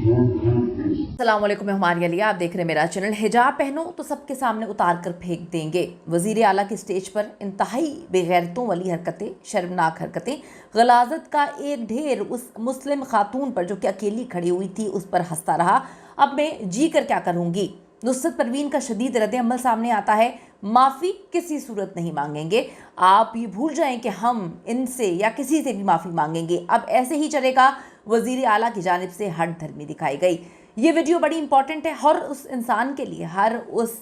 अस्सलाम वालेकुम, मैं हमारी अलिया, आप देख रहे हैं मेरा चैनल। हिजाब पहनो तो सबके सामने उतार कर फेंक देंगे। वज़ीर आला की स्टेज पर इंतहाई बेगैरतों वाली हरकतें, शर्मनाक हरकतें, गलाजत का एक ढेर उस मुस्लिम खातून पर जो कि अकेली खड़ी हुई थी उस पर हंसता रहा। अब मैं जी कर क्या करूँगी। नुसरत परवीन का शदीद रद्द-ए-अमल सामने आता है। माफ़ी किसी सूरत नहीं मांगेंगे। आप ये भूल जाएं कि हम इनसे या किसी से भी माफ़ी मांगेंगे। अब ऐसे ही चलेगा। वज़ीर आला की जानिब से हट धर्मी दिखाई गई। ये वीडियो बड़ी इंपॉर्टेंट है हर उस इंसान के लिए, हर उस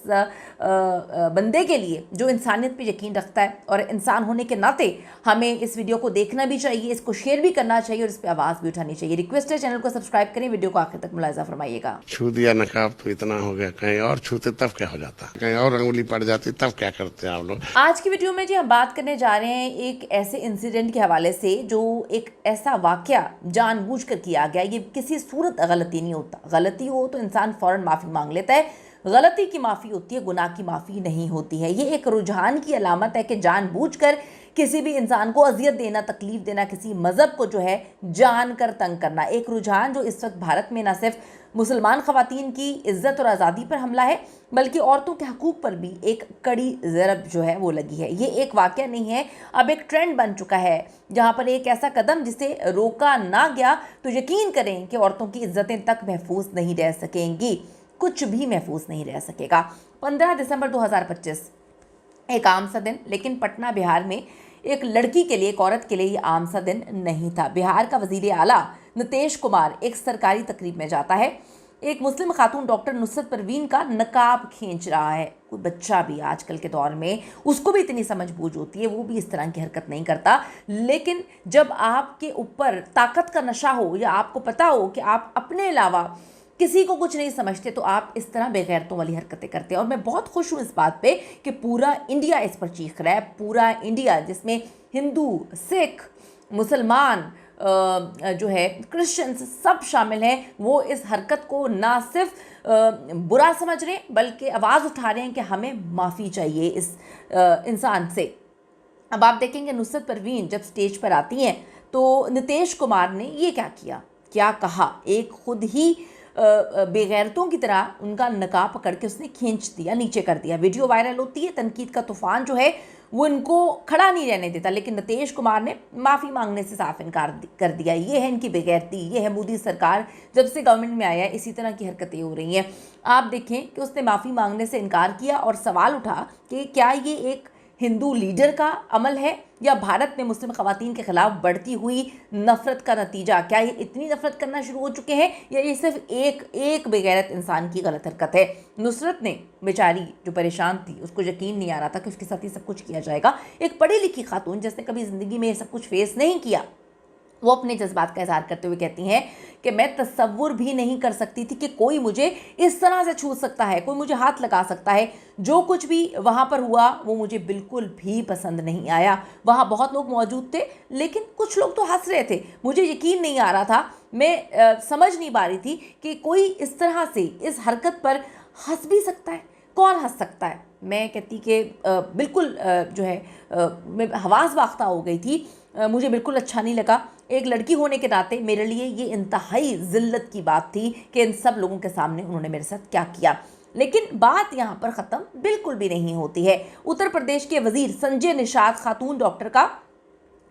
बंदे के लिए जो इंसानियत पे यकीन रखता है, और इंसान होने के नाते हमें इस वीडियो को देखना भी चाहिए, इसको शेयर भी करना चाहिए और इस पर आवाज़ भी उठानी चाहिए। रिक्वेस्ट है चैनल को सब्सक्राइब करें, वीडियो को आखिर तक मुलाहिजा फरमाइएगा। छू दिया नकाब तो इतना हो गया, कहीं और छूते तब क्या हो जाता, कहीं और अंगुली पड़ जाती तब क्या करते आप लोग। आज की वीडियो में जी हम बात करने जा रहे हैं एक ऐसे इंसिडेंट के हवाले से जो एक ऐसा वाकया जानबूझकर किया गया। ये किसी सूरत गलती नहीं होता। गलती हो तो इंसान फ़ौरन माफ़ी मांग लेता है। गलती की माफ़ी होती है, गुनाह की माफ़ी नहीं होती है। ये एक रुझान की अलामत है कि जानबूझकर किसी भी इंसान को अजियत देना, तकलीफ देना, किसी मज़हब को जो है जान कर तंग करना, एक रुझान जो इस वक्त भारत में न सिर्फ मुसलमान ख़वातीन की इज़्ज़त और आज़ादी पर हमला है बल्कि औरतों के हकूक़ पर भी एक कड़ी ज़रब जो है वो लगी है। ये एक वाक़या नहीं है, अब एक ट्रेंड बन चुका है जहाँ पर एक ऐसा कदम जिसे रोका ना गया तो यकीन करें कि औरतों की इज़्ज़तें तक महफूज नहीं रह सकेंगी, कुछ भी महफूज नहीं रह सकेगा। 15 दिसंबर 2025 एक आम सा दिन, लेकिन पटना बिहार में एक लड़की के लिए, एक औरत के लिए ये आम सा दिन नहीं था। बिहार का वज़ीर आला नीतीश कुमार एक सरकारी तकरीब में जाता है। एक मुस्लिम खातून डॉक्टर नुसरत परवीन का नकाब खींच रहा है। कोई बच्चा भी आजकल के दौर में, उसको भी इतनी समझ बूझ होती है, वो भी इस तरह की हरकत नहीं करता। लेकिन जब आपके ऊपर ताकत का नशा हो या आपको पता हो कि आप अपने अलावा किसी को कुछ नहीं समझते तो आप इस तरह बेगैरतों वाली हरकतें करते हैं। और मैं बहुत खुश हूँ इस बात पे कि पूरा इंडिया इस पर चीख रहा है। पूरा इंडिया, जिसमें हिंदू, सिख, मुसलमान, जो है क्रिश्चियंस, सब शामिल हैं, वो इस हरकत को ना सिर्फ बुरा समझ रहे हैं बल्कि आवाज़ उठा रहे हैं कि हमें माफ़ी चाहिए इस इंसान से। अब आप देखेंगे नुसरत परवीन जब स्टेज पर आती हैं तो नीतीश कुमार ने ये क्या किया, क्या कहा। एक खुद ही बेगैरतों की तरह उनका नकाब पकड़ के उसने खींच दिया, नीचे कर दिया। वीडियो वायरल होती है, तनकीद का तूफान जो है वो इनको खड़ा नहीं रहने देता, लेकिन नीतीश कुमार ने माफ़ी मांगने से साफ इनकार कर दिया। ये है इनकी बेगैरती, ये है मोदी सरकार जब से गवर्नमेंट में आया है इसी तरह की हरकतें हो रही हैं। आप देखें कि उसने माफ़ी मांगने से इनकार किया और सवाल उठा कि क्या ये एक हिंदू लीडर का अमल है या भारत में मुस्लिम ख़वातीन के ख़िलाफ़ बढ़ती हुई नफ़रत का नतीजा। क्या ये इतनी नफ़रत करना शुरू हो चुके हैं या ये सिर्फ एक बेगैरत इंसान की गलत हरकत है। नुसरत ने बेचारी जो परेशान थी, उसको यकीन नहीं आ रहा था कि उसके साथ ये सब कुछ किया जाएगा। एक पढ़ी लिखी खातून जिसने कभी ज़िंदगी में ये सब कुछ फेस नहीं किया, वो अपने जज्बात का इज़हार करते हुए कहती हैं कि मैं तसव्वुर भी नहीं कर सकती थी कि कोई मुझे इस तरह से छू सकता है, कोई मुझे हाथ लगा सकता है। जो कुछ भी वहाँ पर हुआ वो मुझे बिल्कुल भी पसंद नहीं आया। वहाँ बहुत लोग मौजूद थे लेकिन कुछ लोग तो हंस रहे थे, मुझे यकीन नहीं आ रहा था। मैं समझ नहीं पा रही थी कि कोई इस तरह से इस हरकत पर हंस भी सकता है, कौन हंस सकता है। मैं कहती कि बिल्कुल जो है मैं हवास बाख्ता हो गई थी, मुझे बिल्कुल अच्छा नहीं लगा। एक लड़की होने के नाते मेरे लिए ये इंतहाई ज़िल्लत की बात थी कि इन सब लोगों के सामने उन्होंने मेरे साथ क्या किया। लेकिन बात यहाँ पर ख़त्म बिल्कुल भी नहीं होती है। उत्तर प्रदेश के वज़ीर संजय निषाद खातून डॉक्टर का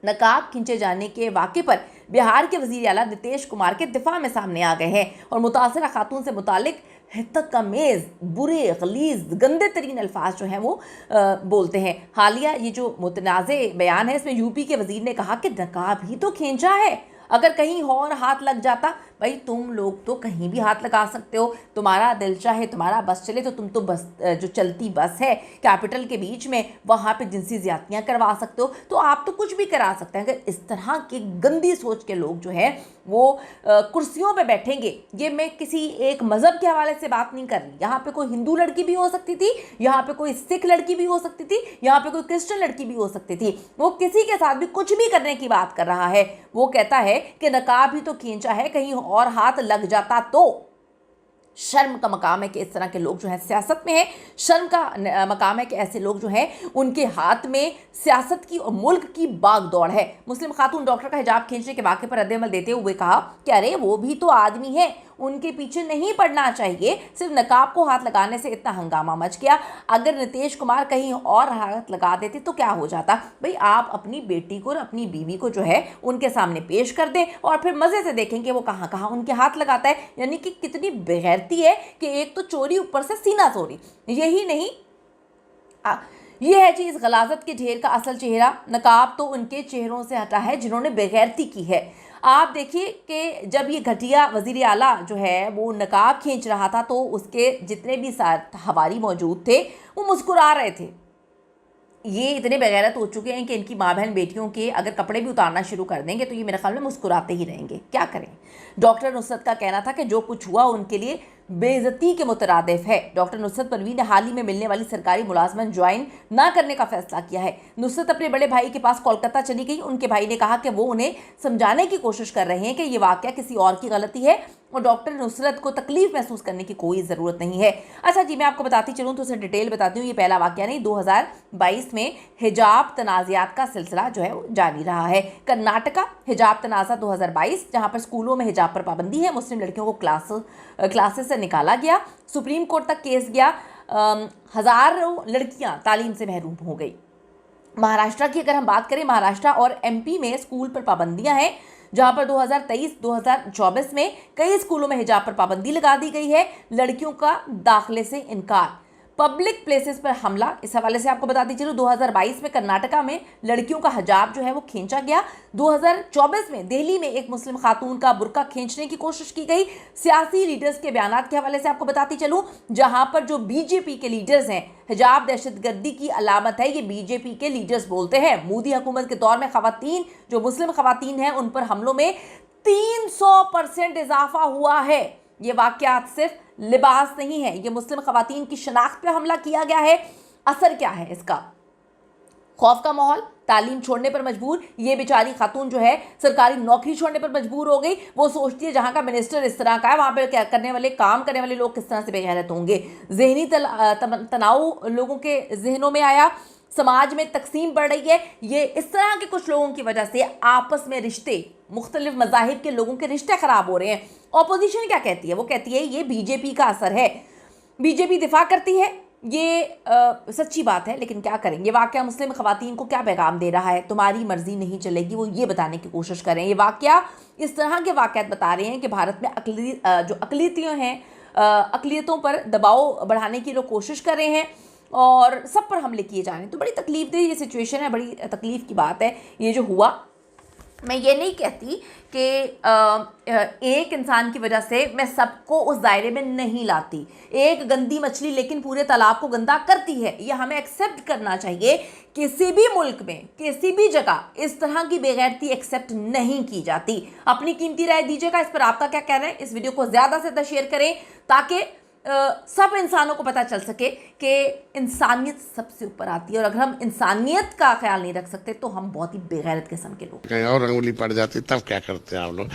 नकाब खींचे जाने के वाक़े पर बिहार के वज़ीर आला नीतीश कुमार के दिफा में सामने आ गए हैं और मुतासरा खातून से मुतालिक हितकमेज़, बुरे, गलीज़, गंदे तरीन अल्फाज जो हैं वो बोलते हैं। हालिया ये जो मुतनाज़े बयान है इसमें यूपी के वज़ीर ने कहा कि नकाब ही तो खींचा है, अगर कहीं और हाथ लग जाता, भाई तुम लोग तो कहीं भी हाथ लगा सकते हो, तुम्हारा दिल चाहे, तुम्हारा बस चले तो तुम तो बस जो चलती बस है कैपिटल के बीच में वहाँ पे जिनसी ज़्यादतियाँ करवा सकते हो, तो आप तो कुछ भी करा सकते हैं। अगर इस तरह की गंदी सोच के लोग जो हैं वो कुर्सियों पे बैठेंगे, ये मैं किसी एक मज़हब के हवाले से बात नहीं कर रही, यहाँ पे कोई हिंदू लड़की भी हो सकती थी, यहाँ पे कोई सिख लड़की भी हो सकती थी, यहाँ पे कोई क्रिश्चियन लड़की भी हो सकती थी, वो किसी के साथ भी कुछ भी करने की बात कर रहा है। वो कहता है कि नकाब ही तो खींचा है, कहीं और हाथ लग जाता तो। शर्म का मकाम है कि इस तरह के लोग जो हैं सियासत में हैं। शर्म का मकाम है कि ऐसे लोग जो हैं उनके हाथ में सियासत की और मुल्क की बागदौड़ है। मुस्लिम खातून डॉक्टर का हिजाब खींचने के वाक़े पर रद्द-ए-अमल देते हुए कहा कि अरे वो भी तो आदमी है, उनके पीछे नहीं पड़ना चाहिए। सिर्फ नकाब को हाथ लगाने से इतना हंगामा मच गया। अगर नीतीश कुमार कहीं और हाथ लगा देते तो क्या हो जाता? भाई आप अपनी बेटी को और अपनी बीवी को जो है उनके सामने पेश कर दें और फिर मजे से देखेंगे वो कहाँ कहाँ उनके हाथ लगाता है। यानी कि कितनी बेगैरती है कि एक तो चोरी, ऊपर से सीना चोरी। यही नहीं, ये है चीज़ गलाजत के ढेर का असल चेहरा। नकाब तो उनके चेहरों से हटा है जिन्होंने बेगैरती की है। आप देखिए कि जब ये घटिया वज़ीर आला जो है वो नकाब खींच रहा था तो उसके जितने भी साथ हवारी मौजूद थे वो मुस्कुरा रहे थे। ये इतने बेगैरत हो चुके हैं कि इनकी माँ बहन बेटियों के अगर कपड़े भी उतारना शुरू कर देंगे तो ये मेरे ख्याल में मुस्कुराते ही रहेंगे। क्या करें? डॉक्टर नुसरत का कहना था कि जो कुछ हुआ उनके लिए बेइज्जती के मुतरादिफ है। डॉक्टर नुसरत परवीन ने हाल ही में मिलने वाली सरकारी मुलाजमत ज्वाइन ना करने का फैसला किया है। नुसरत अपने बड़े भाई के पास कोलकाता चली गई। उनके भाई ने कहा कि वो उन्हें समझाने की कोशिश कर रहे हैं कि ये वाकया किसी और की गलती है और डॉक्टर नुसरत को तकलीफ महसूस करने की कोई ज़रूरत नहीं है। अच्छा जी, मैं आपको बताती चलूँ तो उसे डिटेल बताती हूँ। ये पहला वाकया नहीं, 2022 में हिजाब तनाज़ात का सिलसिला जो है वो जारी रहा है। कर्नाटका हिजाब तनाज़ा 2022, जहाँ पर स्कूलों में हिजाब पर पाबंदी है, मुस्लिम लड़कियों को क्लासेस से निकाला गया, सुप्रीम कोर्ट तक केस गया, हज़ारों लड़कियाँ तालीम से महरूम हो गई। महाराष्ट्र की अगर हम बात करें, महाराष्ट्र और एमपी में स्कूल पर पाबंदियां हैं, जहां पर 2023-2024 में कई स्कूलों में हिजाब पर पाबंदी लगा दी गई है। लड़कियों का दाखिले से इनकार, पब्लिक प्लेसेस पर हमला। इस हवाले से आपको बताती चलूँ 2022 में कर्नाटका में लड़कियों का हिजाब जो है वो खींचा गया। 2024 में दिल्ली में एक मुस्लिम खातून का बुर्का खींचने की कोशिश की गई। सियासी लीडर्स के बयानात के हवाले से आपको बताती चलूँ, जहां पर जो बीजेपी के लीडर्स हैं, हिजाब दहशतगर्दी की अलामत है, ये बीजेपी के लीडर्स बोलते हैं। मोदी हुकूमत के दौर में खवातीन, जो मुस्लिम खवातीन हैं, उन पर हमलों में 300% इजाफा हुआ है। ये वाकयात सिर्फ लिबास नहीं है, ये मुस्लिम खवातीन की शनाख्त पे हमला किया गया है। असर क्या है इसका? खौफ का माहौल, तालीम छोड़ने पर मजबूर। ये बेचारी खातून जो है सरकारी नौकरी छोड़ने पर मजबूर हो गई। वो सोचती है जहाँ का मिनिस्टर इस तरह का है, वहाँ पे क्या करने वाले, काम करने वाले लोग किस तरह से बेगैरत होंगे। जहनी तनाव लोगों के जहनों में आया। समाज में तकसीम बढ़ रही है। ये इस तरह के कुछ लोगों की वजह से आपस में रिश्ते, मुख्तलिफ मज़ाहिब के लोगों के रिश्ते ख़राब हो रहे हैं। ऑपोजिशन क्या कहती है? वो कहती है ये बीजेपी का असर है, बीजेपी दिफा करती है। ये सच्ची बात है, लेकिन क्या करें? ये वाकया मुस्लिम खवातीन को क्या पैगाम दे रहा है? तुम्हारी मर्जी नहीं चलेगी, वो ये बताने की कोशिश कर रहे हैं। ये वाकया, इस तरह के वाकयात बता रहे हैं कि भारत में जो अक़लियतें हैं, अक़लियतों पर दबाव बढ़ाने की लोग कोशिश कर रहे हैं और सब पर हमले किए जा रहे हैं। तो बड़ी तकलीफ ये सिचुएशन है, बड़ी तकलीफ की बात है ये जो हुआ। मैं ये नहीं कहती कि एक इंसान की वजह से मैं सबको उस दायरे में नहीं लाती। एक गंदी मछली लेकिन पूरे तालाब को गंदा करती है, ये हमें एक्सेप्ट करना चाहिए। किसी भी मुल्क में, किसी भी जगह इस तरह की बेगैरती एक्सेप्ट नहीं की जाती। अपनी कीमती राय दीजिएगा, इस पर आपका क्या कहना है? इस वीडियो को ज़्यादा से ज़्यादा शेयर करें ताकि सब इंसानों को पता चल सके कि इंसानियत सबसे ऊपर आती है। और अगर हम इंसानियत का ख्याल नहीं रख सकते तो हम बहुत ही बेगैरत किस्म के लोग। कहीं और उंगली पड़ जाती तब क्या करते हैं आप लोग?